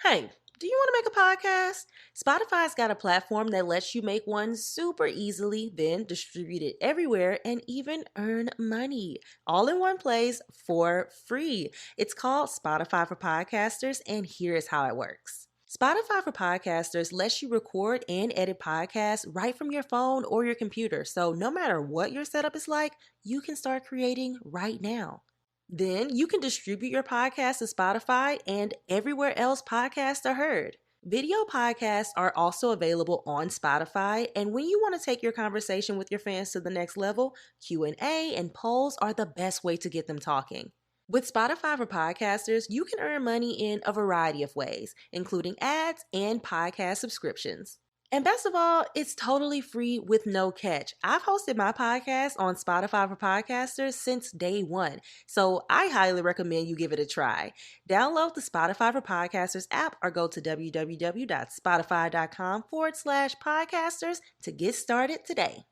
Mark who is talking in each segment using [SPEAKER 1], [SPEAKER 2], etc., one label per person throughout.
[SPEAKER 1] Hey, do you want to make a podcast? Spotify's got a platform that lets you make one super easily, then distribute it everywhere and even earn money all in one place for free. It's called Spotify for Podcasters, and here's how it works. Spotify for Podcasters lets you record and edit podcasts right from your phone or your computer. So no matter what your setup is like, you can start creating right now. Then you can distribute your podcast to Spotify and everywhere else podcasts are heard. Video podcasts are also available on Spotify, and when you want to take your conversation with your fans to the next level, Q&A and polls are the best way to get them talking. With Spotify for Podcasters, you can earn money in a variety of ways, including ads and podcast subscriptions. And best of all, it's totally free with no catch. I've hosted my podcast on Spotify for Podcasters since day one, so I highly recommend you give it a try. Download the Spotify for Podcasters app or go to www.spotify.com/podcasters to get started today.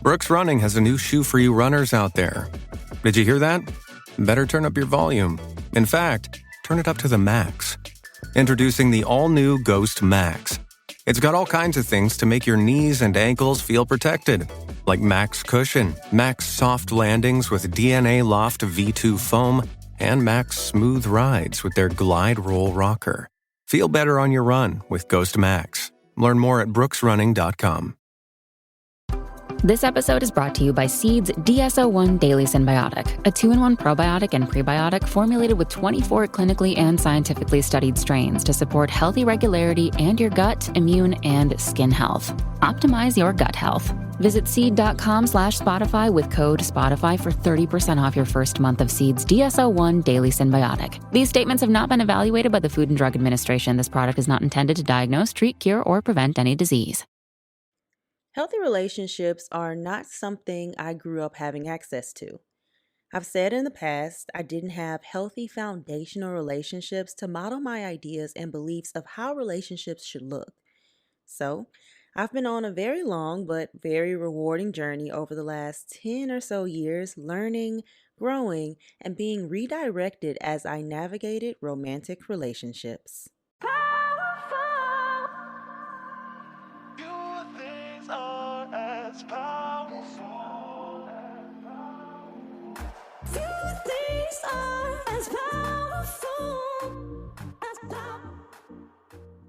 [SPEAKER 2] Brooks Running has a new shoe for you runners out there. Did you hear that? Better turn up your volume. In fact, turn it up to the max. Introducing the all-new Ghost Max. It's got all kinds of things to make your knees and ankles feel protected, like Max Cushion, Max Soft Landings with DNA Loft V2 foam, and Max Smooth Rides with their Glide Roll Rocker. Feel better on your run with Ghost Max. Learn more at brooksrunning.com.
[SPEAKER 3] This episode is brought to you by Seed's DSO1 Daily Symbiotic, a 2-in-1 probiotic and prebiotic formulated with 24 clinically and scientifically studied strains to support healthy regularity and your gut, immune, and skin health. Optimize your gut health. Visit seed.com/Spotify with code Spotify for 30% off your first month of Seed's DSO1 Daily Symbiotic. These statements have not been evaluated by the Food and Drug Administration. This product is not intended to diagnose, treat, cure, or prevent any disease.
[SPEAKER 1] Healthy relationships are not something I grew up having access to. I've said in the past, I didn't have healthy foundational relationships to model my ideas and beliefs of how relationships should look. So, I've been on a very long but very rewarding journey over the last 10 or so years, learning, growing, and being redirected as I navigated romantic relationships.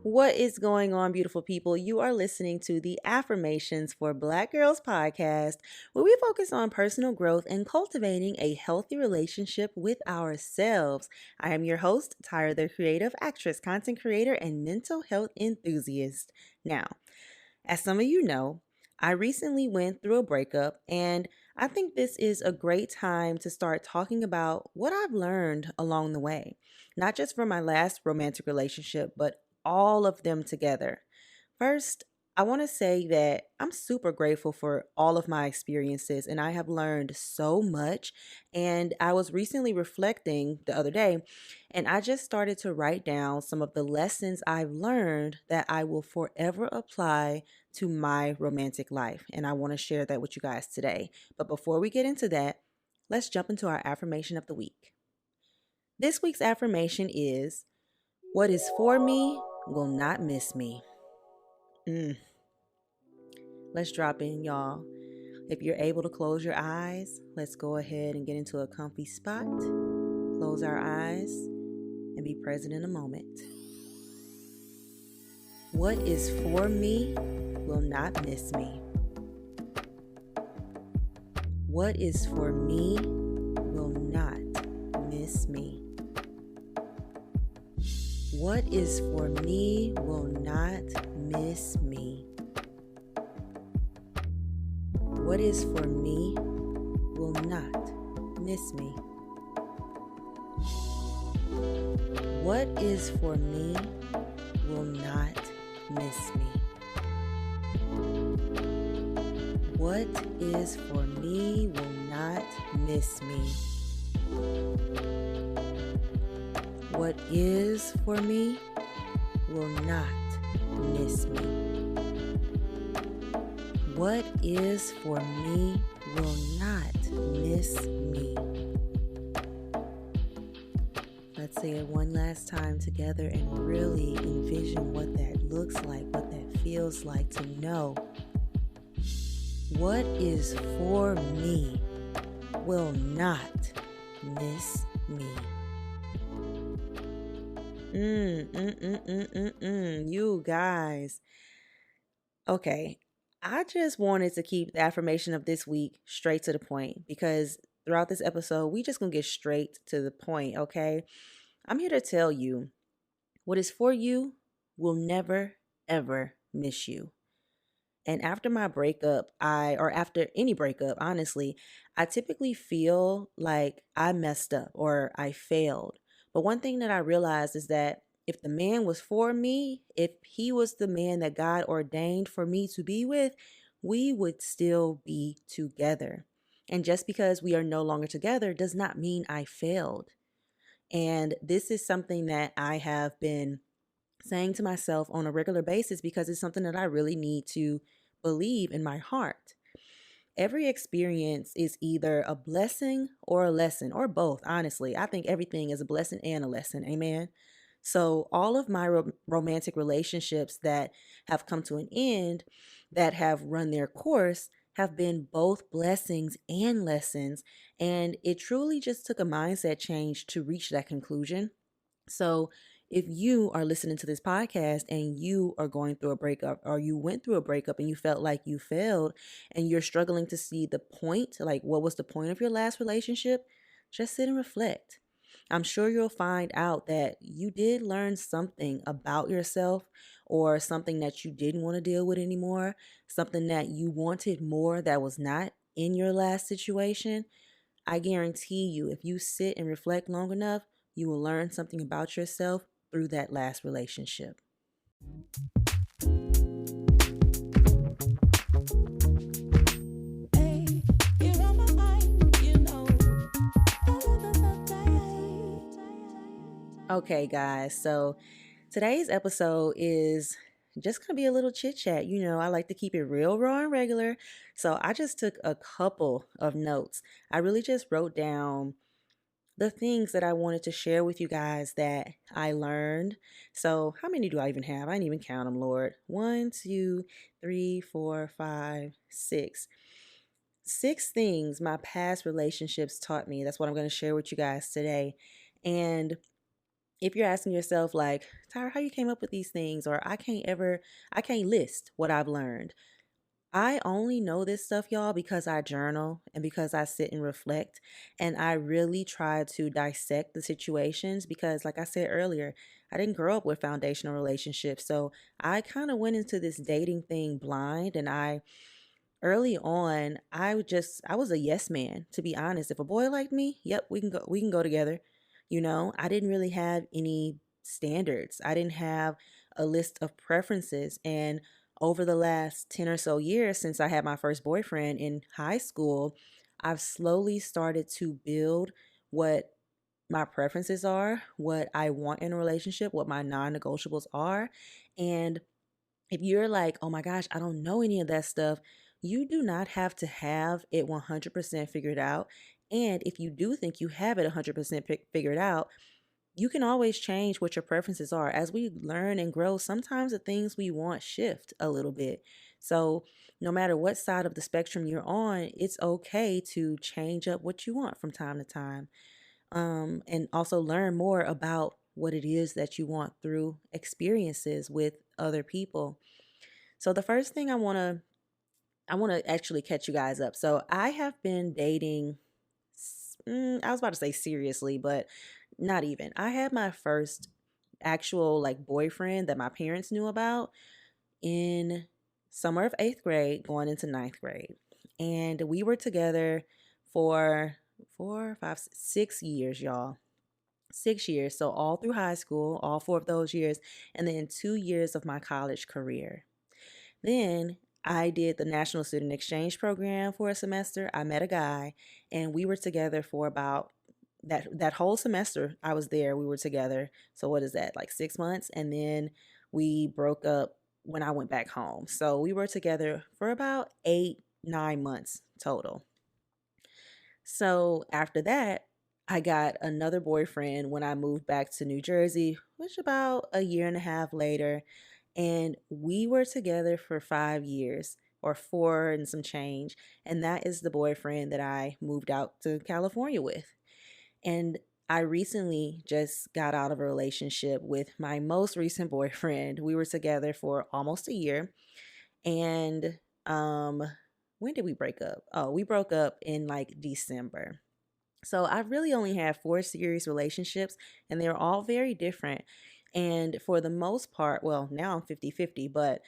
[SPEAKER 1] What is going on, beautiful people? You are listening to the Affirmations for Black Girls podcast, where we focus on personal growth and cultivating a healthy relationship with ourselves. I am your host, Tyra, the creative actress, content creator, and mental health enthusiast. Now, as some of you know, I recently went through a breakup, and I think this is a great time to start talking about what I've learned along the way, not just from my last romantic relationship, but all of them together. First, I want to say that I'm super grateful for all of my experiences, and I have learned so much. And I was recently reflecting the other day, and I just started to write down some of the lessons I've learned that I will forever apply to my romantic life. And I want to share that with you guys today. But before we get into that, let's jump into our affirmation of the week. This week's affirmation is, "What is for me will not miss me." Let's drop in, y'all. If you're able to close your eyes, let's go ahead and get into a comfy spot. Close our eyes and be present in a moment. What is for me will not miss me. What is for me will not miss me. What is for me will not miss me. What is for me will not miss me. What is for me will not miss me. What is for me will not miss me. What is for me will not miss me. What is for me will not miss me. let's say it one last time together and really envision what that looks like, what that feels like to know what is for me will not miss me. You guys. Okay. I just wanted to keep the affirmation of this week straight to the point because throughout this episode, we just gonna get straight to the point, okay? I'm here to tell you what is for you will never, ever miss you. And after my breakup, or after any breakup, honestly, I typically feel like I messed up or I failed. But one thing that I realized is that if the man was for me, if he was the man that God ordained for me to be with, we would still be together. And just because we are no longer together does not mean I failed. And this is something that I have been saying to myself on a regular basis because it's something that I really need to believe in my heart. Every experience is either a blessing or a lesson, or both, honestly. I think everything is a blessing and a lesson. Amen. So, all of my romantic relationships that have come to an end, that have run their course, have been both blessings and lessons. And it truly just took a mindset change to reach that conclusion. So, if you are listening to this podcast and you are going through a breakup or you went through a breakup and you felt like you failed and you're struggling to see the point, like what was the point of your last relationship, just sit and reflect. I'm sure you'll find out that you did learn something about yourself or something that you didn't want to deal with anymore, something that you wanted more that was not in your last situation. I guarantee you, if you sit and reflect long enough, you will learn something about yourself through that last relationship. Okay, guys, so today's episode is just going to be a little chit chat. You know, I like to keep it real, raw, and regular. So I just took a couple of notes. I really just wrote down the things that I wanted to share with you guys that I learned. So, how many do I even have? I didn't even count them, Lord. 1, 2, 3, 4, 5, 6. 6 things my past relationships taught me. That's what I'm going to share with you guys today. And if you're asking yourself, like, Tyra, how you came up with these things, or I can't list what I've learned. I only know this stuff, y'all, because I journal and because I sit and reflect. And I really try to dissect the situations because, like I said earlier, I didn't grow up with foundational relationships. So I kind of went into this dating thing blind. And early on, I was a yes man, to be honest. If a boy liked me, yep, we can go together. You know, I didn't really have any standards. I didn't have a list of preferences. And over the last 10 or so years since I had my first boyfriend in high school, I've slowly started to build what my preferences are, what I want in a relationship, what my non-negotiables are. And if you're like, oh my gosh, I don't know any of that stuff, you do not have to have it 100% figured out. And if you do think you have it 100% figured out, you can always change what your preferences are. As we learn and grow, sometimes the things we want shift a little bit. So, no matter what side of the spectrum you're on, it's okay to change up what you want from time to time. And also learn more about what it is that you want through experiences with other people. So, the first thing I want to actually catch you guys up. So, I have been dating. I was about to say seriously, but not even. I had my first actual like boyfriend that my parents knew about in summer of 8th grade going into 9th grade. And we were together for 6 years, y'all. 6 years. So all through high school, all 4 of those years, and then 2 years of my college career. Then I did the National Student Exchange Program for a semester. I met a guy and we were together for about that whole semester I was there. We were together. So what is that? Like 6 months. And then we broke up when I went back home. So we were together for about 8, 9 months total. So after that, I got another boyfriend when I moved back to New Jersey, which about a year and a half later. And we were together for 5 years or four and some change. And that is the boyfriend that I moved out to California with. And I recently just got out of a relationship with my most recent boyfriend. We were together for almost a year. And when did we break up? Oh, we broke up in like December. So I've really only had four serious relationships, and they're all very different. And for the most part, well, now I'm 50-50, but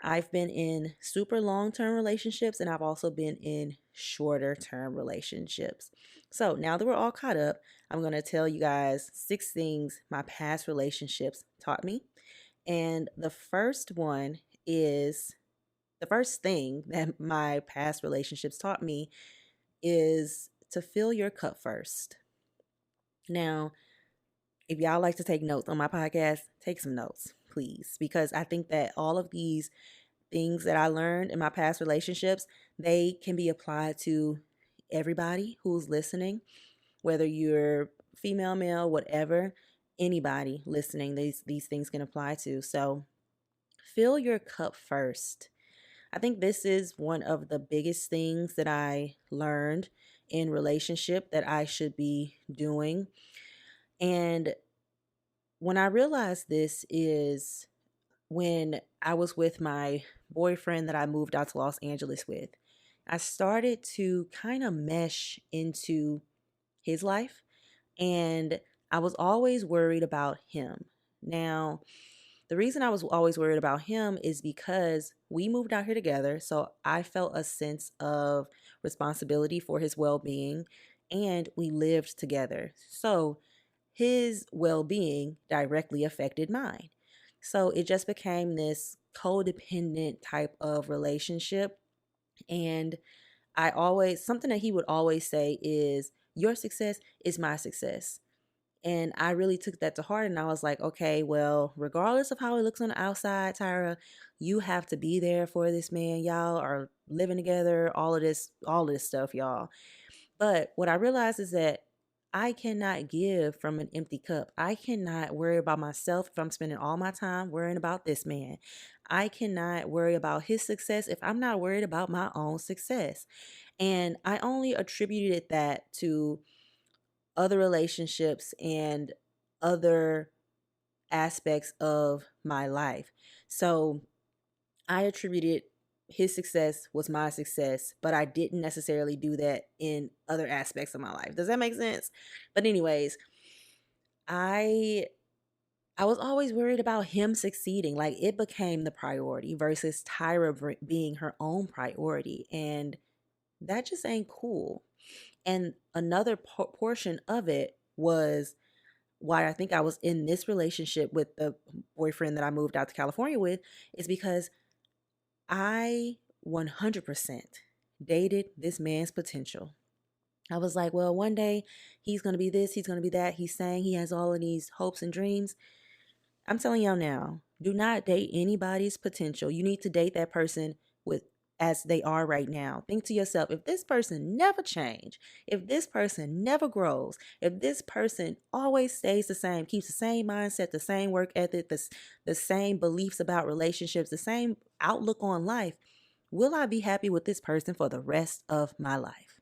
[SPEAKER 1] I've been in super long term relationships and I've also been in shorter term relationships. So now that we're all caught up, I'm going to tell you guys 6 things my past relationships taught me. And the first thing that my past relationships taught me is to fill your cup first. Now, if y'all like to take notes on my podcast, take some notes, please, because I think that all of these things that I learned in my past relationships, they can be applied to everybody who's listening, whether you're female, male, whatever, anybody listening, these things can apply to. So, fill your cup first. I think this is one of the biggest things that I learned in relationship that I should be doing. And when I realized this is when I was with my boyfriend that I moved out to Los Angeles with. I started to kind of mesh into his life, and I was always worried about him. Now, the reason I was always worried about him is because we moved out here together, so I felt a sense of responsibility for his well-being, and we lived together. So his well-being directly affected mine. So it just became this codependent type of relationship. And something that he would always say is, your success is my success. And I really took that to heart, and I was like, okay, well, regardless of how it looks on the outside, Tyra, you have to be there for this man. Y'all are living together, all of this stuff, y'all. But what I realized is that I cannot give from an empty cup. I cannot worry about myself if I'm spending all my time worrying about this man. I cannot worry about his success if I'm not worried about my own success. And I only attributed that to other relationships and other aspects of my life. So I attributed his success was my success, but I didn't necessarily do that in other aspects of my life. Does that make sense? But anyways, I I was always worried about him succeeding. Like, it became the priority versus Tyra being her own priority, and that just ain't cool. And another portion of it was why I think I was in this relationship with the boyfriend that I moved out to California with, is because I 100% dated this man's potential. I was like, well, one day he's going to be this, he's going to be that. He's saying he has all of these hopes and dreams. I'm telling y'all now, do not date anybody's potential. You need to date that person with as they are right now. Think to yourself, if this person never change, if this person never grows, if this person always stays the same, keeps the same mindset, the same work ethic, the same beliefs about relationships, the same outlook on life, will I be happy with this person for the rest of my life?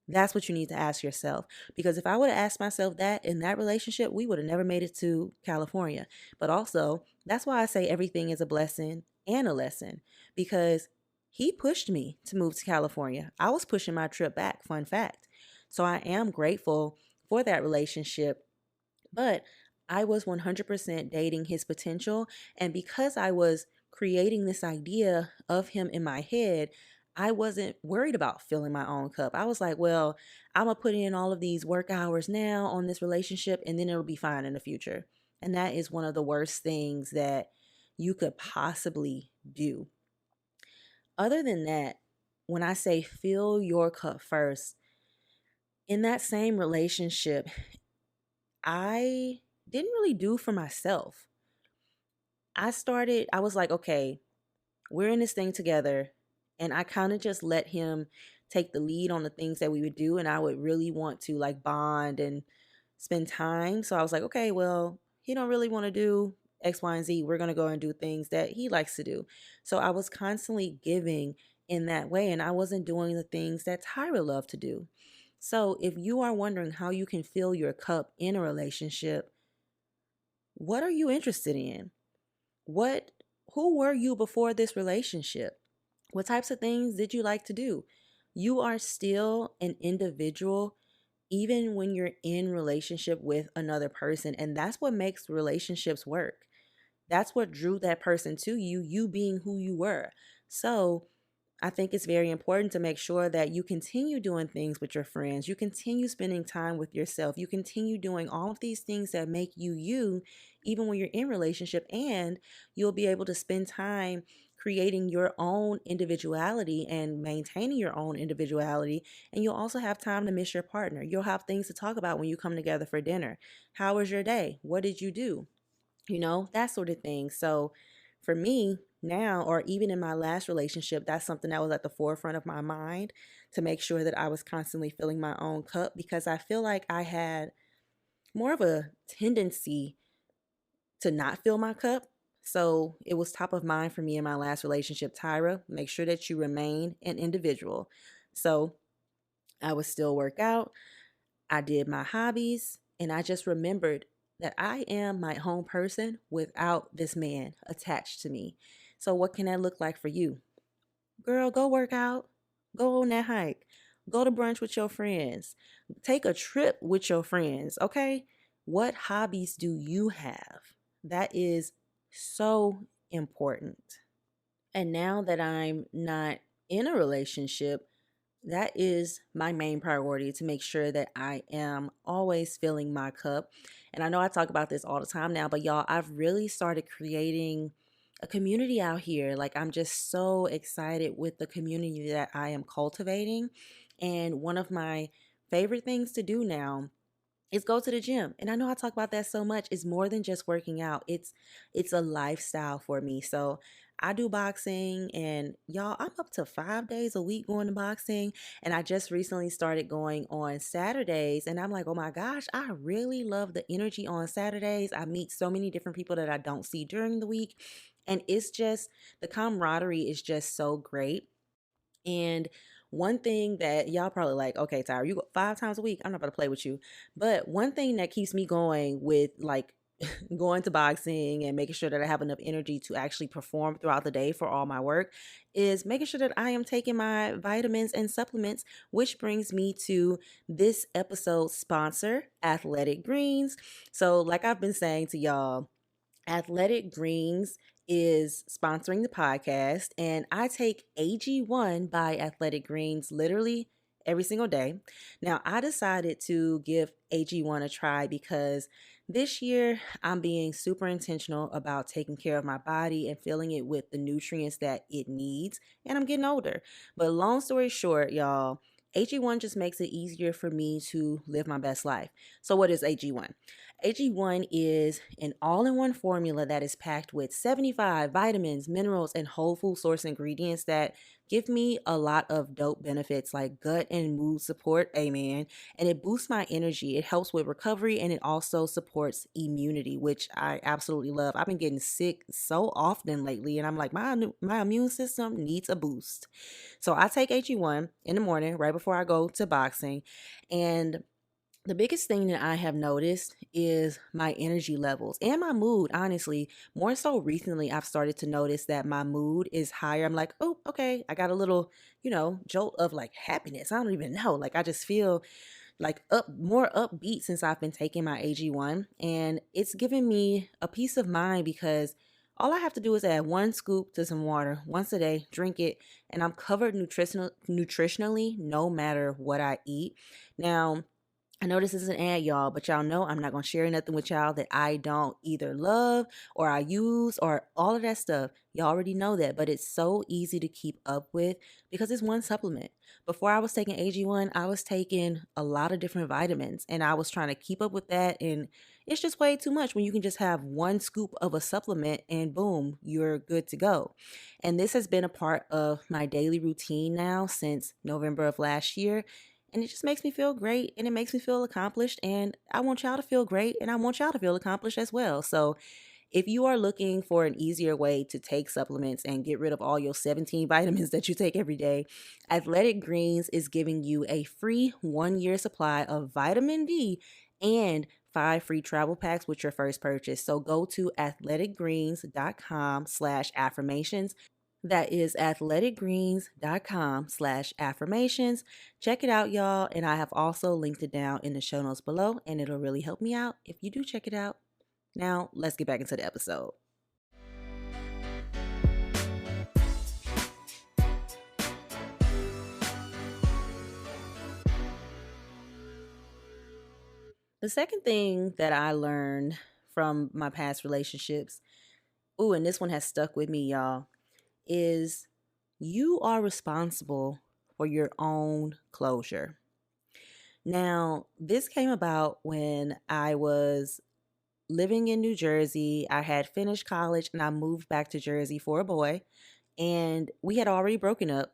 [SPEAKER 1] That's what you need to ask yourself. Because if I would have asked myself that in that relationship, we would have never made it to California. But also, that's why I say everything is a blessing and a lesson, because he pushed me to move to California. I was pushing my trip back, fun fact. So I am grateful for that relationship. But I was 100% dating his potential. And because I was creating this idea of him in my head, I wasn't worried about filling my own cup. I was like, well, I'm going to put in all of these work hours now on this relationship, and then it'll be fine in the future. And that is one of the worst things that you could possibly do. Other than that, when I say fill your cup first, in that same relationship, I didn't really do for myself. I was like, okay, we're in this thing together. And I kind of just let him take the lead on the things that we would do, and I would really want to like bond and spend time. So I was like, okay, well, he don't really want to do X, Y, and Z. We're going to go and do things that he likes to do. So I was constantly giving in that way, and I wasn't doing the things that Tyra loved to do. So if you are wondering how you can fill your cup in a relationship, what are you interested in? What who were you before this relationship? What types of things did you like to do? You are still an individual even when you're in relationship with another person, and that's what makes relationships work. That's what drew that person to you, you being who you were. So I think it's very important to make sure that you continue doing things with your friends. You continue spending time with yourself. You continue doing all of these things that make you you, even when you're in relationship. And you'll be able to spend time creating your own individuality and maintaining your own individuality. And you'll also have time to miss your partner. You'll have things to talk about when you come together for dinner. How was your day? What did you do? That sort of thing. So for me now, or even in my last relationship, that's something that was at the forefront of my mind, to make sure that I was constantly filling my own cup, because I feel like I had more of a tendency to not fill my cup. So it was top of mind for me in my last relationship. Tyra, make sure that you remain an individual. So I would still work out. I did my hobbies, and I just remembered that I am my own person without this man attached to me. So what can that look like for you? Girl, go work out. Go on that hike. Go to brunch with your friends. Take a trip with your friends, okay? What hobbies do you have? That is so important. And now that I'm not in a relationship, that is my main priority, to make sure that I am always filling my cup. And I know I talk about this all the time now, but y'all, I've really started creating a community out here. Like, I'm just so excited with the community that I am cultivating. And one of my favorite things to do now is go to the gym. And I know I talk about that so much. It's more than just working out. It's a lifestyle for me. So I do boxing, and y'all, I'm up to 5 days a week going to boxing. And I just recently started going on Saturdays, and I'm like, oh my gosh, I really love the energy on Saturdays. I meet so many different people that I don't see during the week. And it's just, the camaraderie is just so great. And one thing that y'all probably like, okay, Tyra, you go 5 times a week. I'm not going to play with you. But one thing that keeps me going with like going to boxing and making sure that I have enough energy to actually perform throughout the day for all my work is making sure that I am taking my vitamins and supplements, which brings me to this episode's sponsor, Athletic Greens. So like I've been saying to y'all, Athletic Greens is sponsoring the podcast, and I take AG1 by Athletic Greens literally every single day. Now, I decided to give AG1 a try because this year I'm being super intentional about taking care of my body and filling it with the nutrients that it needs, and I'm getting older. But long story short, y'all, AG1 just makes it easier for me to live my best life. So what is AG1? AG1 is an all-in-one formula that is packed with 75 vitamins, minerals, and whole food source ingredients that give me a lot of dope benefits like gut and mood support, amen. And it boosts my energy. It helps with recovery, and it also supports immunity, which I absolutely love. I've been getting sick so often lately, and I'm like, my immune system needs a boost. So I take AG1 in the morning right before I go to boxing, and the biggest thing that I have noticed is my energy levels and my mood, honestly. More so recently, I've started to notice that my mood is higher. I'm like, oh, okay. I got a little, jolt of like happiness. I don't even know. Like, I just feel like more upbeat since I've been taking my AG1. And it's given me a peace of mind because all I have to do is add 1 scoop to some water once a day, drink it, and I'm covered nutritionally no matter what I eat. Now, I know this is an ad, y'all, but y'all know I'm not going to share nothing with y'all that I don't either love or I use or all of that stuff. Y'all already know that, but it's so easy to keep up with because it's one supplement. Before I was taking AG1, I was taking a lot of different vitamins, and I was trying to keep up with that and It's just way too much when you can just have one scoop of a supplement and boom, you're good to go. And this has been a part of my daily routine now since November of last year. And it just makes me feel great and it makes me feel accomplished. And I want y'all to feel great and I want y'all to feel accomplished as well. So if you are looking for an easier way to take supplements and get rid of all your 17 vitamins that you take every day, Athletic Greens is giving you a free 1 year supply of vitamin D and 5 free travel packs with your first purchase. So go to athleticgreens.com/affirmations. That is athleticgreens.com/affirmations. Check it out, y'all. And I have also linked it down in the show notes below, and it'll really help me out if you do check it out. Now, let's get back into the episode. The second thing that I learned from my past relationships, and this one has stuck with me, y'all, is you are responsible for your own closure. Now, this came about when I was living in New Jersey. I had finished college and I moved back to Jersey for a boy, and we had already broken up.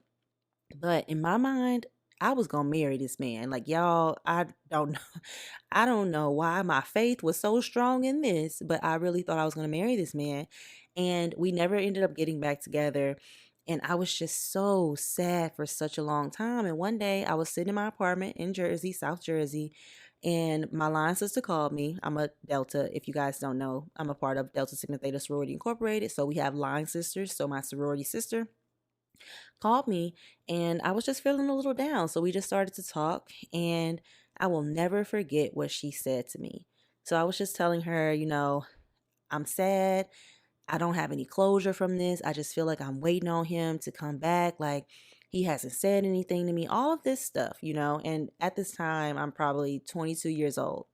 [SPEAKER 1] But in my mind, I was gonna marry this man. Like, y'all, I don't know. I don't know why my faith was so strong in this, but I really thought I was gonna marry this man. And we never ended up getting back together. And I was just so sad for such a long time. And one day I was sitting in my apartment in Jersey, South Jersey, and my line sister called me. I'm a Delta. If you guys don't know, I'm a part of Delta Sigma Theta Sorority Incorporated. So we have line sisters. So my sorority sister called me and I was just feeling a little down. So we just started to talk, and I will never forget what she said to me. So I was just telling her, I'm sad. I don't have any closure from this. I just feel like I'm waiting on him to come back. Like, he hasn't said anything to me, all of this stuff, And at this time, I'm probably 22 years old.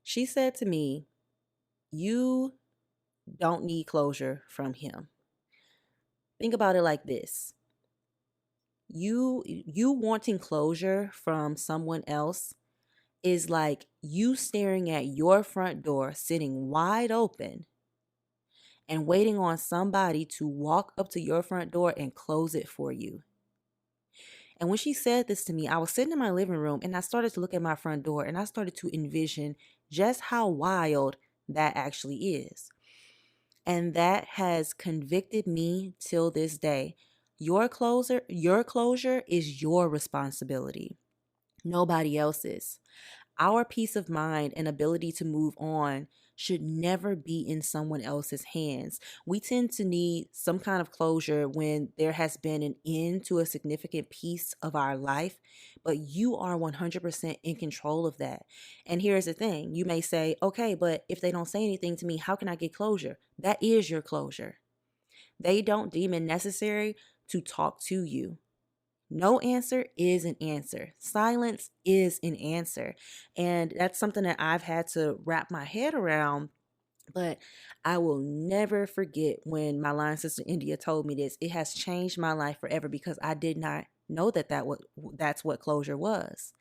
[SPEAKER 1] She said to me, "You don't need closure from him." Think about it like this. You wanting closure from someone else is like you staring at your front door sitting wide open and waiting on somebody to walk up to your front door and close it for you. And when she said this to me, I was sitting in my living room and I started to look at my front door and I started to envision just how wild that actually is. And that has convicted me till this day. Your closure is your responsibility, nobody else's. Our peace of mind and ability to move on should never be in someone else's hands. We tend to need some kind of closure when there has been an end to a significant piece of our life, but you are 100% in control of that. And here's the thing. You may say, okay, but if they don't say anything to me, how can I get closure? That is your closure. They don't deem it necessary to talk to you. No answer is an answer. Silence is an answer. And that's something that I've had to wrap my head around. But I will never forget when my line sister India told me this. It has changed my life forever because I did not know that's what closure was.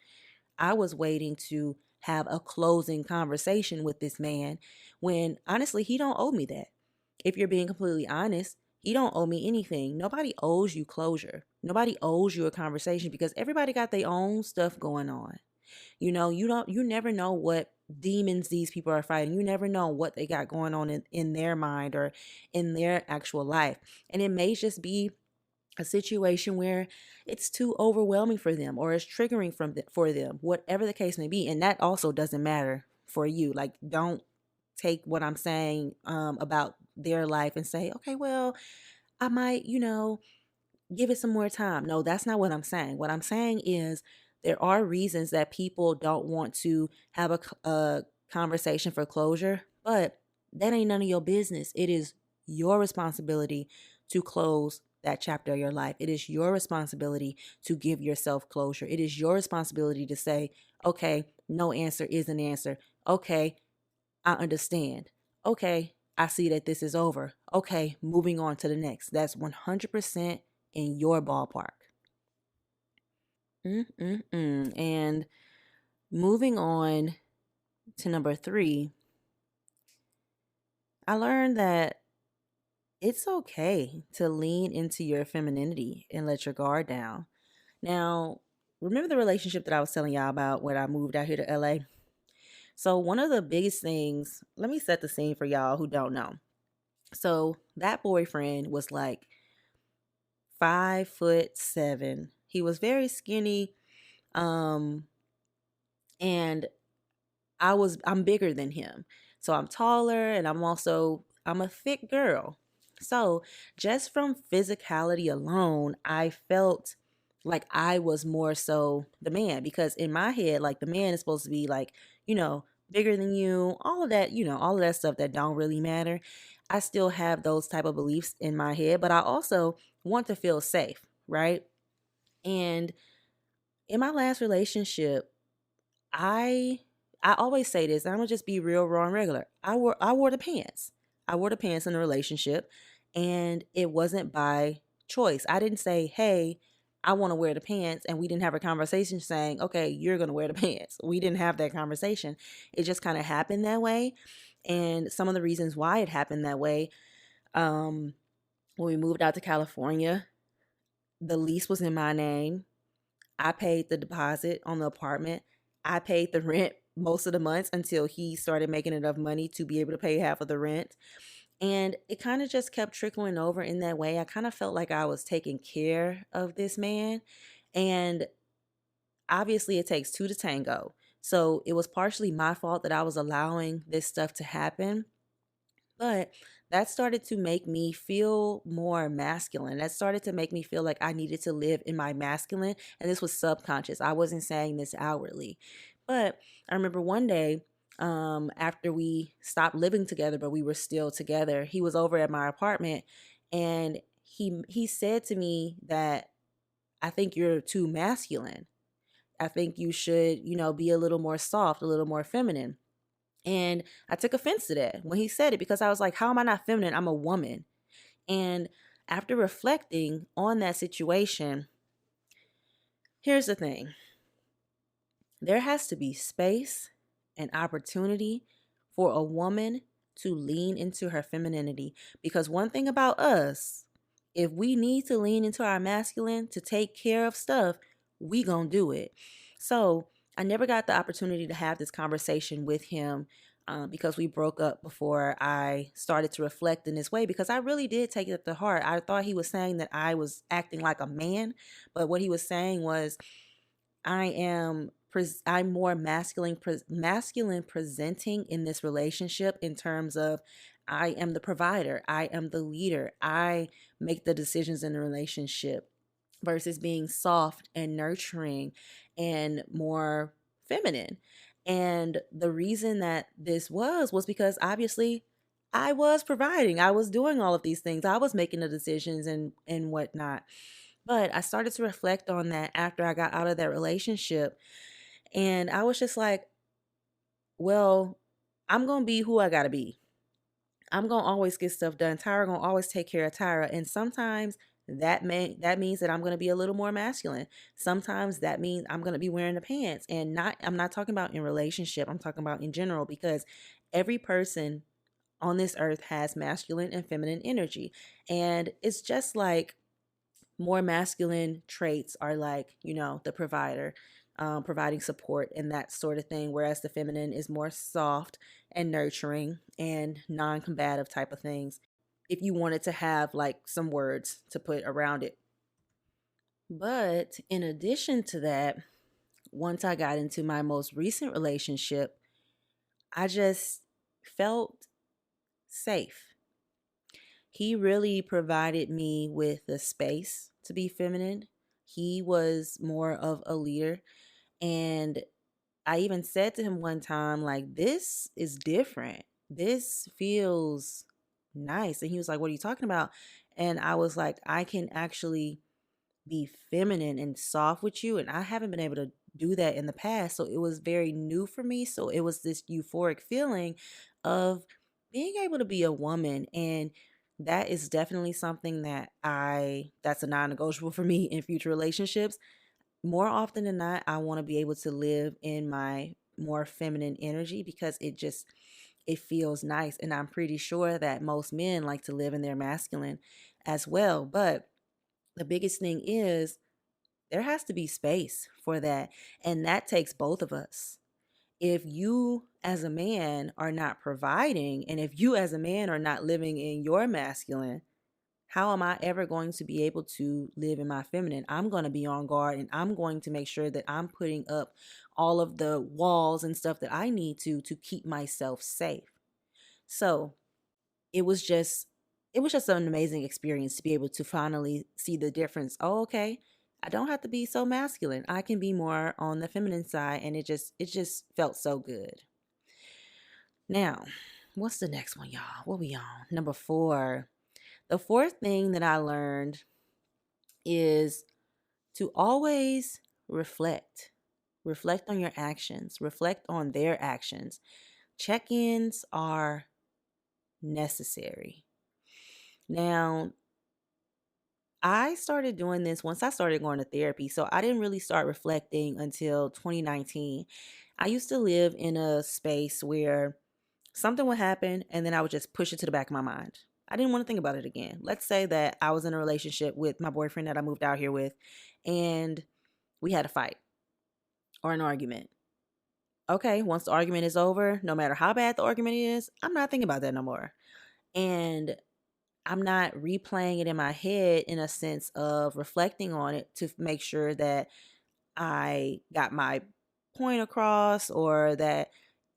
[SPEAKER 1] I was waiting to have a closing conversation with this man when honestly he don't owe me that. If you're being completely honest, he don't owe me anything. Nobody owes you closure. Nobody owes you a conversation because everybody got their own stuff going on. You never know what demons these people are fighting. You never know what they got going on in their mind or in their actual life. And it may just be a situation where it's too overwhelming for them or it's triggering for them, whatever the case may be. And that also doesn't matter for you. Like, don't take what I'm saying about their life and say, okay, well, I might, give it some more time. No, that's not what I'm saying. What I'm saying is there are reasons that people don't want to have a conversation for closure, but that ain't none of your business. It is your responsibility to close that chapter of your life. It is your responsibility to give yourself closure. It is your responsibility to say, okay, no answer is an answer. Okay, I understand. Okay, I see that this is over. Okay, moving on to the next. That's 100% in your ballpark. And moving on, to number 3, I learned that it's okay to lean into your femininity and let your guard down. Now, remember the relationship that I was telling y'all about when I moved out here to LA? So, one of the biggest things, let me set the scene for y'all who don't know. So, that boyfriend was like 5'7". He was very skinny. Um, and I'm bigger than him. So I'm taller and I'm a thick girl. So just from physicality alone, I felt like I was more so the man, because in my head, like, the man is supposed to be like, bigger than you, all of that, all of that stuff that don't really matter. I still have those type of beliefs in my head, but I also want to feel safe, right? And in my last relationship, I I always say this, and I'm gonna just be real, raw, and regular. I wore the pants. I wore the pants in the relationship, and it wasn't by choice. I didn't say, "Hey, I want to wear the pants," and we didn't have a conversation saying, "Okay, you're gonna wear the pants." We didn't have that conversation. It just kind of happened that way, and some of the reasons why it happened that way, um, when we moved out to California, the lease was in my name. I paid the deposit on the apartment. I paid the rent most of the months until he started making enough money to be able to pay half of the rent. And it kind of just kept trickling over in that way. I kind of felt like I was taking care of this man. And obviously, it takes two to tango. So it was partially my fault that I was allowing this stuff to happen. But that started to make me feel more masculine. That started to make me feel like I needed to live in my masculine. And this was subconscious. I wasn't saying this outwardly. But I remember one day, after we stopped living together, but we were still together, he was over at my apartment, and he said to me that, "I think you're too masculine. I think you should, be a little more soft, a little more feminine." And I took offense to that when he said it, because I was like, how am I not feminine? I'm a woman. And after reflecting on that situation, here's the thing: there has to be space and opportunity for a woman to lean into her femininity. Because one thing about us, if we need to lean into our masculine to take care of stuff, we gonna do it. So I never got the opportunity to have this conversation with him, because we broke up before I started to reflect in this way, because I really did take it to heart. I thought he was saying that I was acting like a man, but what he was saying was, I'm more masculine presenting in this relationship, in terms of I am the provider, I am the leader, I make the decisions in the relationship, versus being soft and nurturing and more feminine. And the reason that this was because obviously I was providing, I was doing all of these things, I was making the decisions and whatnot. But I started to reflect on that after I got out of that relationship. And I was just like, well, I'm going to be who I got to be. I'm going to always get stuff done. Tyra going to always take care of Tyra. And sometimes that means that I'm going to be a little more masculine. Sometimes that means I'm going to be wearing the pants. And I'm not talking about in relationship. I'm talking about in general, because every person on this earth has masculine and feminine energy. And it's just like, more masculine traits are like, the provider, providing support and that sort of thing, whereas the feminine is more soft and nurturing and non-combative type of things, if you wanted to have like some words to put around it. But in addition to that, once I got into my most recent relationship, I just felt safe. He really provided me with the space to be feminine. He was more of a leader. And I even said to him one time, like, this is different. This feels nice. And he was like, what are you talking about? And I was like, I can actually be feminine and soft with you. And I haven't been able to do that in the past. So it was very new for me. So it was this euphoric feeling of being able to be a woman. And that is definitely something that's a non-negotiable for me in future relationships. More often than not, I want to be able to live in my more feminine energy because it feels nice. And I'm pretty sure that most men like to live in their masculine as well. But the biggest thing is there has to be space for that. And that takes both of us. If you as a man are not providing, and if you as a man are not living in your masculine, how am I ever going to be able to live in my feminine? I'm going to be on guard, and I'm going to make sure that I'm putting up all of the walls and stuff that I need to keep myself safe. So it was just an amazing experience to be able to finally see the difference. Oh, okay. I don't have to be so masculine. I can be more on the feminine side, and it just felt so good. Now, what's the next one, y'all? What we on? Number 4. The fourth thing that I learned is to always reflect. Reflect on your actions. Reflect on their actions. Check-ins are necessary. Now, I started doing this once I started going to therapy. So I didn't really start reflecting until 2019. I used to live in a space where something would happen and then I would just push it to the back of my mind. I didn't want to think about it again. Let's say that I was in a relationship with my boyfriend that I moved out here with, and we had a fight or an argument. Okay, once the argument is over, no matter how bad the argument is, I'm not thinking about that no more. And I'm not replaying it in my head in a sense of reflecting on it to make sure that I got my point across or that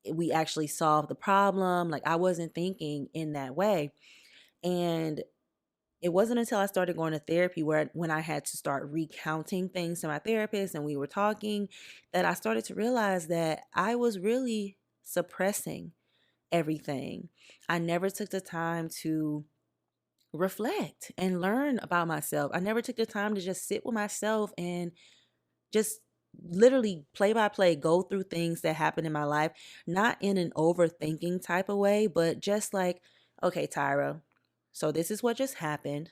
[SPEAKER 1] we actually solved the problem. Like, I wasn't thinking in that way. And it wasn't until I started going to therapy when I had to start recounting things to my therapist and we were talking, that I started to realize that I was really suppressing everything. I never took the time to reflect and learn about myself. I never took the time to just sit with myself and just literally play by play go through things that happened in my life, not in an overthinking type of way, but just like, okay, Tyra, so this is what just happened.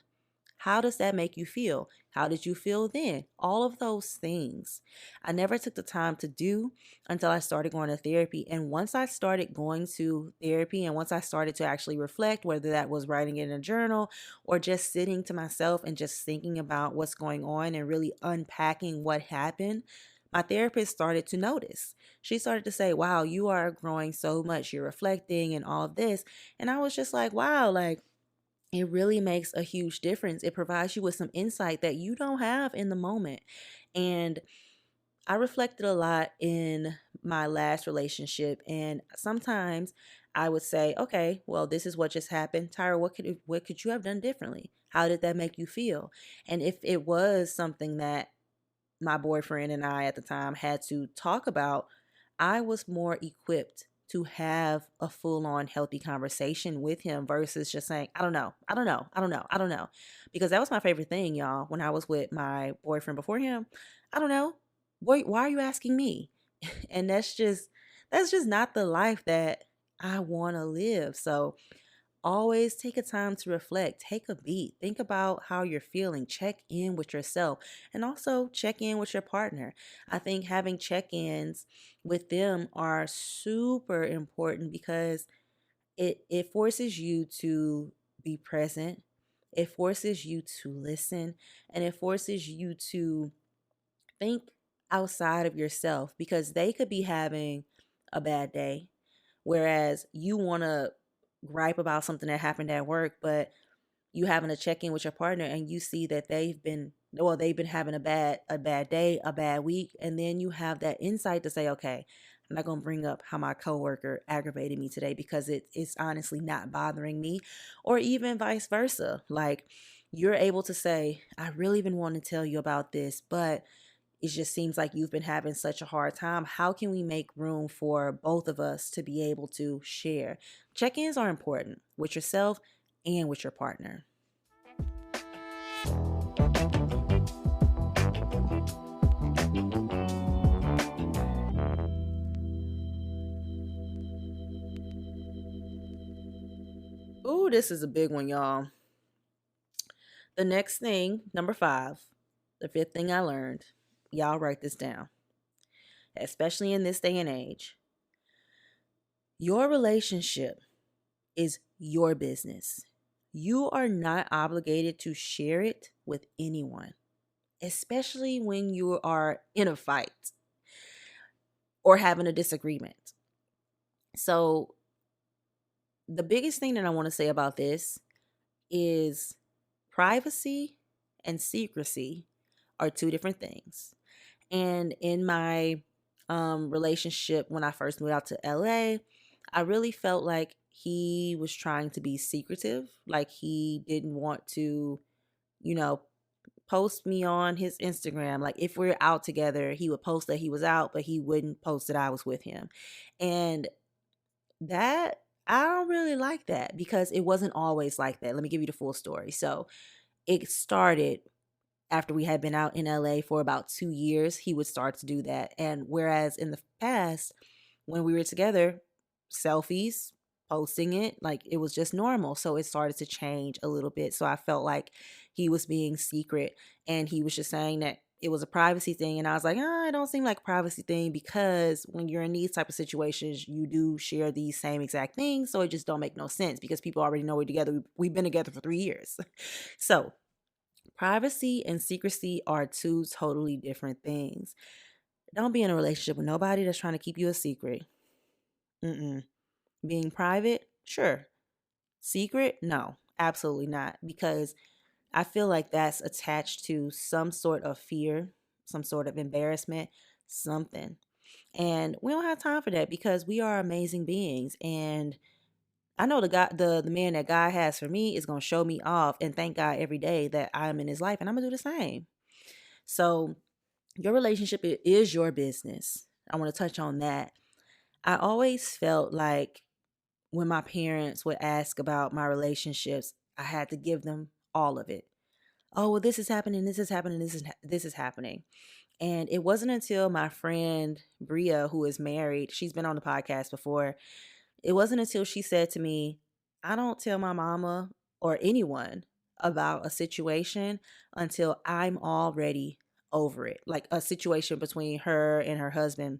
[SPEAKER 1] How does that make you feel? How did you feel then? All of those things I never took the time to do until I started going to therapy. And once I started going to therapy and once I started to actually reflect, whether that was writing in a journal or just sitting to myself and just thinking about what's going on and really unpacking what happened, my therapist started to notice. She started to say, wow, you are growing so much. You're reflecting and all of this. And I was just like, wow, like, it really makes a huge difference. It provides you with some insight that you don't have in the moment. And I reflected a lot in my last relationship. And sometimes I would say, okay, well, this is what just happened. Tyra, what could you have done differently? How did that make you feel? And if it was something that my boyfriend and I at the time had to talk about, I was more equipped to have a full-on healthy conversation with him versus just saying, I don't know, I don't know, I don't know, I don't know. Because that was my favorite thing, y'all, when I was with my boyfriend before him. I don't know. Why are you asking me? And that's just not the life that I want to live. So always take a time to reflect, take a beat, think about how you're feeling, check in with yourself, and also check in with your partner. I think having check ins with them are super important because it forces you to be present, it forces you to listen, and it forces you to think outside of yourself because they could be having a bad day. Whereas you want to gripe about something that happened at work, but you having to check in with your partner and you see that they've been having a bad day, a bad week, and then you have that insight to say, okay, I'm not gonna bring up how my coworker aggravated me today because it's honestly not bothering me, or even vice versa. Like, you're able to say, I really been wanting to tell you about this, but it just seems like you've been having such a hard time. How can we make room for both of us to be able to share? Check-ins are important with yourself and with your partner. Ooh, this is a big one, y'all. The next thing, number 5, the fifth thing I learned, y'all write this down, especially in this day and age. Your relationship is your business. You are not obligated to share it with anyone, especially when you are in a fight or having a disagreement. So, the biggest thing that I want to say about this is privacy and secrecy are two different things. And in my relationship, when I first moved out to LA, I really felt like he was trying to be secretive. Like he didn't want to, you know, post me on his Instagram. Like if we're out together, he would post that he was out, but he wouldn't post that I was with him. And that I don't really like that because it wasn't always like that. Let me give you the full story. So it started after we had been out in LA for about 2 years. He would start to do that. And whereas in the past, when we were together, selfies, posting it, like it was just normal. So it started to change a little bit. So I felt like he was being secret and he was just saying that it was a privacy thing. And I was like, it don't seem like a privacy thing because when you're in these type of situations, you do share these same exact things. So it just don't make no sense because people already know we're together. We've been together for 3 years. So privacy and secrecy are two totally different things. Don't be in a relationship with nobody that's trying to keep you a secret. Being private, sure. Secret, no, absolutely not. Because I feel like that's attached to some sort of fear, some sort of embarrassment, something. And we don't have time for that because we are amazing beings. And I know the man that God has for me is gonna show me off and thank God every day that I'm in his life and I'm gonna do the same. So your relationship is your business. I want to touch on that. I always felt like when my parents would ask about my relationships, I had to give them all of it. Oh, well, this is happening, this is happening, this is happening. And it wasn't until my friend Bria, who is married, she's been on the podcast before. It wasn't until she said to me, I don't tell my mama or anyone about a situation until I'm already over it. Like a situation between her and her husband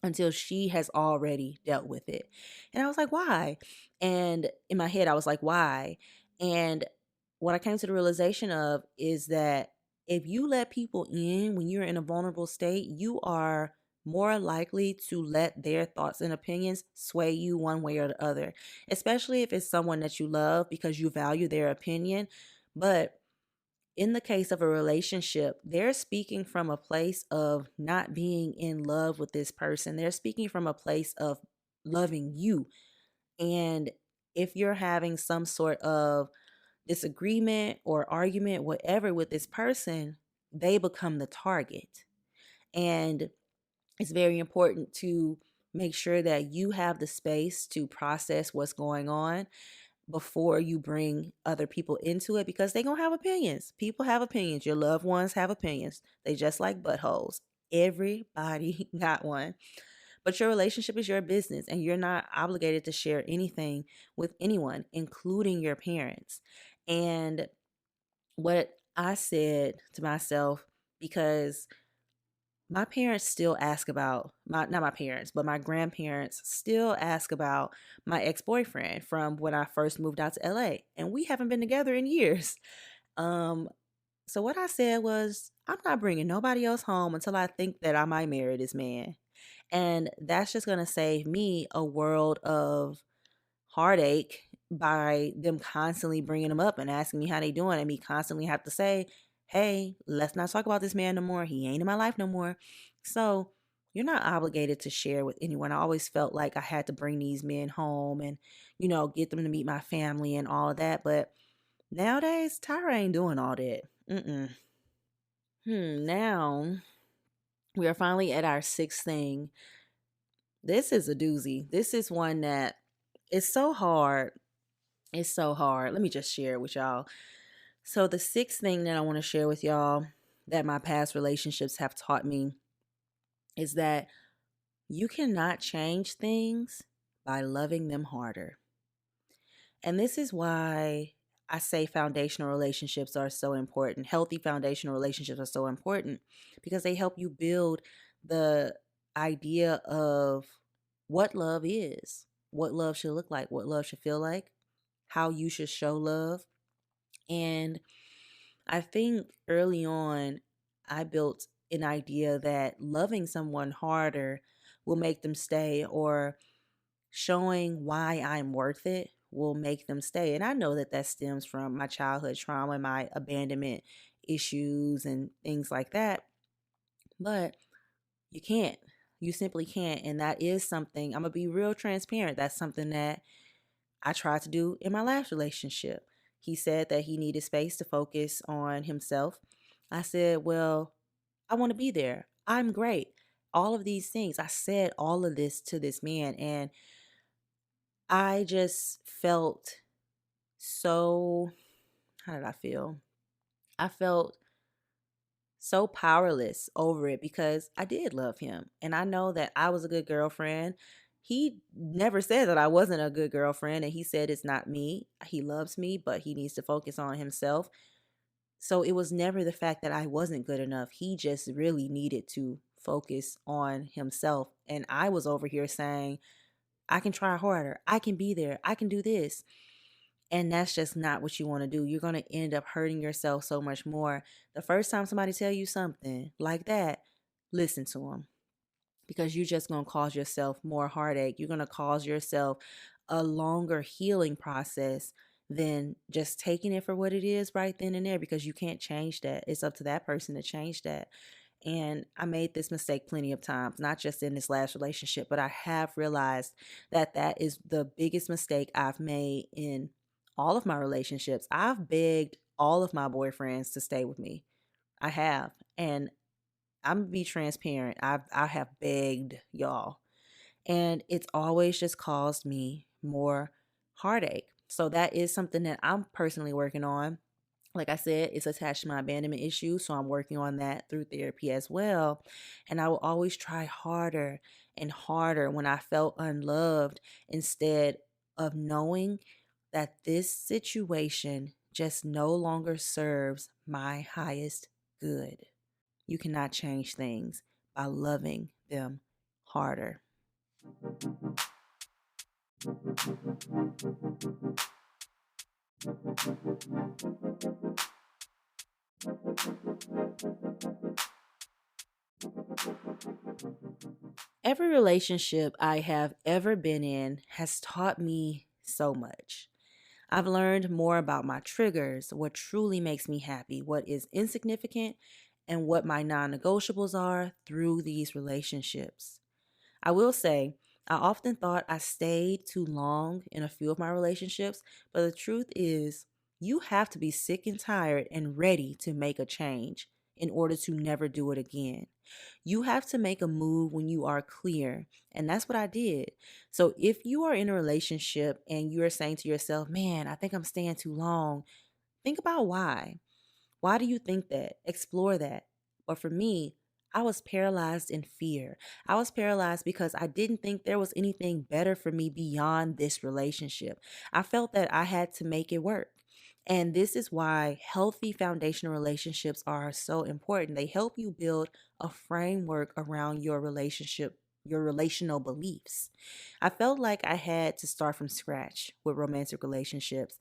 [SPEAKER 1] until she has already dealt with it. And I was like, why? And in my head, I was like, why? And what I came to the realization of is that if you let people in when you're in a vulnerable state, you are more likely to let their thoughts and opinions sway you one way or the other, especially if it's someone that you love because you value their opinion. But in the case of a relationship, they're speaking from a place of not being in love with this person. They're speaking from a place of loving you. And if you're having some sort of disagreement or argument, whatever, with this person, they become the target. And it's very important to make sure that you have the space to process what's going on before you bring other people into it because they're going to have opinions. People have opinions. Your loved ones have opinions. They just like buttholes. Everybody got one. But your relationship is your business and you're not obligated to share anything with anyone, including your parents. And what I said to myself, because my parents still ask about not my parents, but my grandparents still ask about my ex-boyfriend from when I first moved out to LA. And we haven't been together in years. Um, so what I said was, I'm not bringing nobody else home until I think that I might marry this man. And that's just going to save me a world of heartache by them constantly bringing them up and asking me how they doing, and me constantly have to say, hey, let's not talk about this man no more. He ain't in my life no more. So you're not obligated to share with anyone. I always felt like I had to bring these men home and, get them to meet my family and all of that. But nowadays, Tyra ain't doing all that. Now we are finally at our sixth thing. This is a doozy. This is one that is so hard. It's so hard. Let me just share it with y'all. So the sixth thing that I want to share with y'all that my past relationships have taught me is that you cannot change things by loving them harder. And this is why I say foundational relationships are so important. Healthy foundational relationships are so important because they help you build the idea of what love is. what love should look like, what love should feel like, how you should show love. And I think early on, I built an idea that loving someone harder will make them stay, or showing why I'm worth it will make them stay. And I know that that stems from my childhood trauma, my abandonment issues, and things like that. But you can't. You simply can't. And that is something, I'm going to be real transparent. That's something that I tried to do in my last relationship. He said that he needed space to focus on himself. I said, well, I want to be there. I'm great. All of these things. I said all of this to this man, and I just felt so, how did I feel? I felt so powerless over it because I did love him. And I know that I was a good girlfriend. He never said that I wasn't a good girlfriend. And he said it's not me. He loves me, but he needs to focus on himself. So it was never the fact that I wasn't good enough. He just really needed to focus on himself. And I was over here saying, I can try harder. I can be there. I can do this. And that's just not what you want to do. You're going to end up hurting yourself so much more. The first time somebody tell you something like that, listen to them, because you're just going to cause yourself more heartache. You're going to cause yourself a longer healing process than just taking it for what it is right then and there, because you can't change that. It's up to that person to change that. And I made this mistake plenty of times, not just in this last relationship, but I have realized that that is the biggest mistake I've made in all of my relationships. I've begged all of my boyfriends to stay with me. I have. And I'm going to be transparent. I have begged y'all. And it's always just caused me more heartache. So that is something that I'm personally working on. Like I said, it's attached to my abandonment issue. So I'm working on that through therapy as well. And I will always try harder and harder when I felt unloved, instead of knowing that this situation just no longer serves my highest good. You cannot change things by loving them harder. Every relationship I have ever been in has taught me so much. I've learned more about my triggers, what truly makes me happy, what is insignificant, and what my non-negotiables are through these relationships. I will say, I often thought I stayed too long in a few of my relationships, but the truth is, you have to be sick and tired and ready to make a change in order to never do it again. You have to make a move when you are clear, and that's what I did. So if you are in a relationship and you are saying to yourself, man, I think I'm staying too long, think about why. Why do you think that? Explore that. But for me, I was paralyzed in fear. I was paralyzed because I didn't think there was anything better for me beyond this relationship. I felt that I had to make it work. And this is why healthy foundational relationships are so important. They help you build a framework around your relationship, your relational beliefs. I felt like I had to start from scratch with romantic relationships.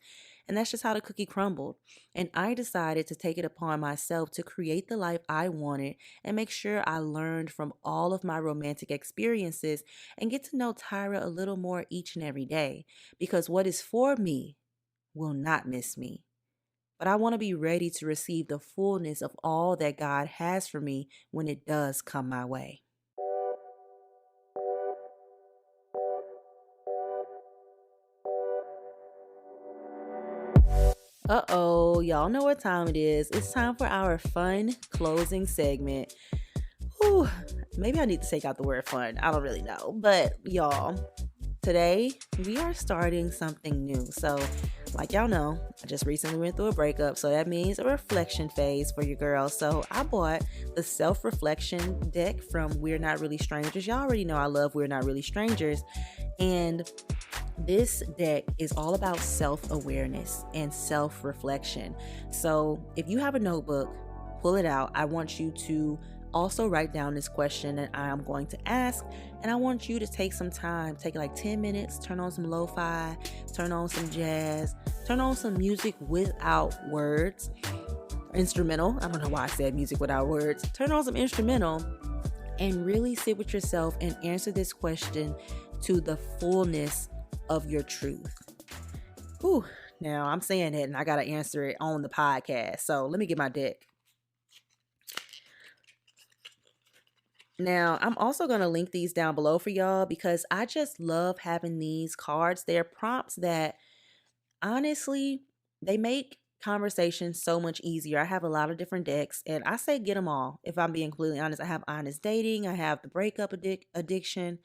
[SPEAKER 1] And that's just how the cookie crumbled. And I decided to take it upon myself to create the life I wanted and make sure I learned from all of my romantic experiences and get to know Tyra a little more each and every day. Because what is for me will not miss me. But I want to be ready to receive the fullness of all that God has for me when it does come my way. Uh-oh, y'all know what time it is. It's time for our fun closing segment. Whew, maybe I need to take out the word fun. I don't really know. But y'all, today we are starting something new. So like y'all know, I just recently went through a breakup. So that means a reflection phase for your girl. So I bought the self-reflection deck from We're Not Really Strangers. Y'all already know I love We're Not Really Strangers. And this deck is all about self-awareness and self-reflection. So if you have a notebook, pull it out. I want you to Also write down this question that I am going to ask, and I want you to take some time, take like 10 minutes, turn on some lo-fi, turn on some jazz, turn on some music without words, instrumental. I don't know why I said music without words. Turn on some instrumental and really sit with yourself and answer this question to the fullness of your truth. Ooh, now I'm saying it and I got to answer it on the podcast. So let me get my deck. Now, I'm also going to link these down below for y'all because I just love having these cards. They're prompts that honestly, they make conversation so much easier. I have a lot of different decks and I say get them all. If I'm being completely honest, I have honest dating. I have the breakup addiction.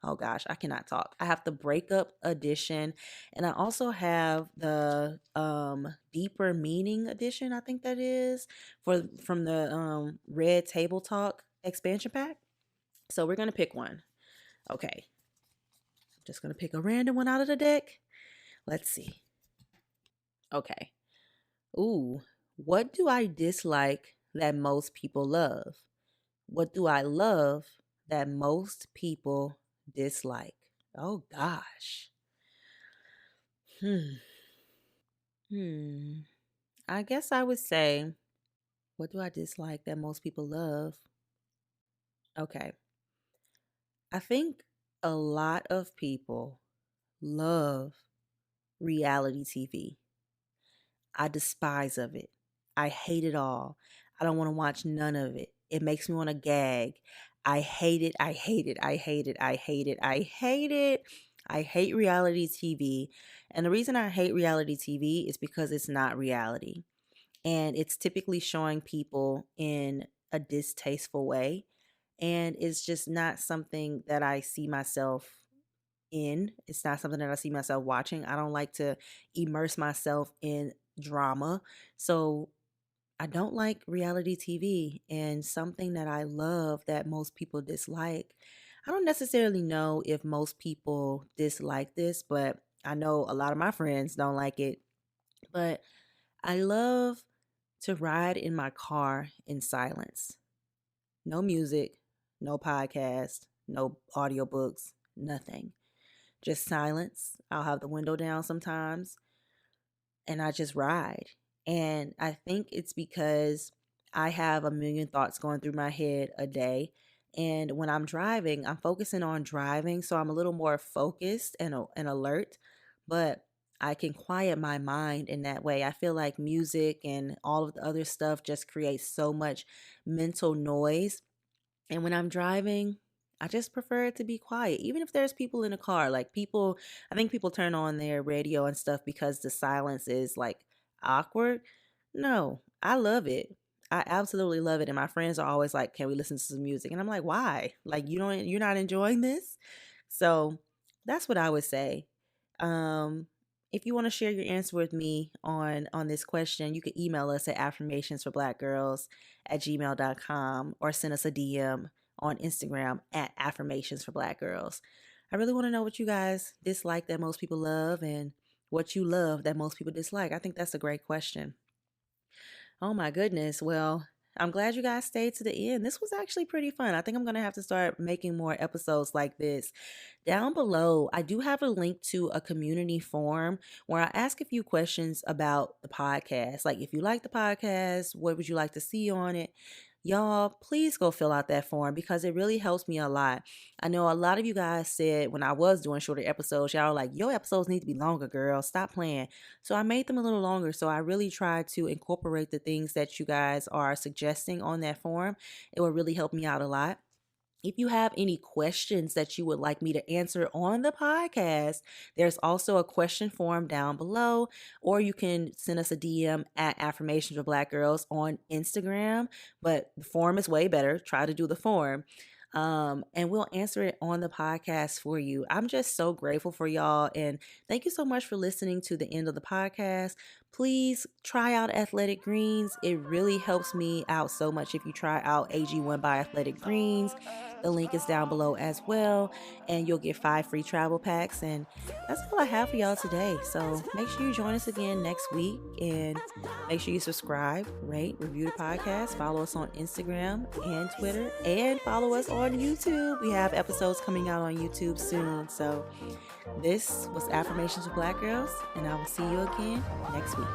[SPEAKER 1] Oh gosh, I cannot talk. I have the breakup edition, and I also have the deeper meaning edition. I think that is from the Red Table Talk expansion pack. So we're gonna pick one. Okay, I'm just gonna pick a random one out of the deck. Let's see. Okay. Ooh, what do I dislike that most people love? What do I love that most people dislike? Oh gosh. I guess I would say, what do I dislike that most people love? Okay. I think a lot of people love reality TV. I despise of it. I hate it all. I don't want to watch none of it. It makes me want to gag. I hate it. I hate it. I hate it. I hate it. I hate it. I hate reality TV. And the reason I hate reality TV is because it's not reality. And it's typically showing people in a distasteful way. And it's just not something that I see myself in. It's not something that I see myself watching. I don't like to immerse myself in drama. So I don't like reality TV, and something that I love that most people dislike. I don't necessarily know if most people dislike this, but I know a lot of my friends don't like it. But I love to ride in my car in silence. No music, no podcast, no audiobooks, nothing. Just silence. I'll have the window down sometimes and I just ride. And I think it's because I have a million thoughts going through my head a day. And when I'm driving, I'm focusing on driving. So I'm a little more focused and alert, but I can quiet my mind in that way. I feel like music and all of the other stuff just creates so much mental noise. And when I'm driving, I just prefer it to be quiet, even if there's people in the car. Like people, I think people turn on their radio and stuff because the silence is like awkward. No, I love it. I absolutely love it. And my friends are always like, can we listen to some music? And I'm like, why? Like you're not enjoying this? So that's what I would say. If you want to share your answer with me on this question, you can email us at affirmationsforblackgirls@gmail.com or send us a DM on Instagram at affirmationsforblackgirls. I really want to know what you guys dislike that most people love and what you love that most people dislike. I think that's a great question. Oh my goodness. Well, I'm glad you guys stayed to the end. This was actually pretty fun. I think I'm going to have to start making more episodes like this. Down below, I do have a link to a community forum where I ask a few questions about the podcast. Like if you like the podcast, what would you like to see on it? Y'all, please go fill out that form because it really helps me a lot. I know a lot of you guys said when I was doing shorter episodes, y'all were like, your episodes need to be longer, girl. Stop playing. So I made them a little longer. So I really tried to incorporate the things that you guys are suggesting on that form. It will really help me out a lot. If you have any questions that you would like me to answer on the podcast, there's also a question form down below, or you can send us a DM at Affirmations for Black Girls on Instagram, but the form is way better. Try to do the form. and we'll answer it on the podcast for you. I'm just so grateful for y'all, and thank you so much for listening to the end of the podcast. Please try out Athletic Greens. It really helps me out so much if you try out AG1 by Athletic Greens. The link is down below as well, and you'll get 5 free travel packs. And that's all I have for y'all today. So make sure you join us again next week, and make sure you subscribe, rate, review the podcast, follow us on Instagram and Twitter, and follow us on YouTube. We have episodes coming out on YouTube soon. So this was Affirmations for Black Girls, and I will see you again next week.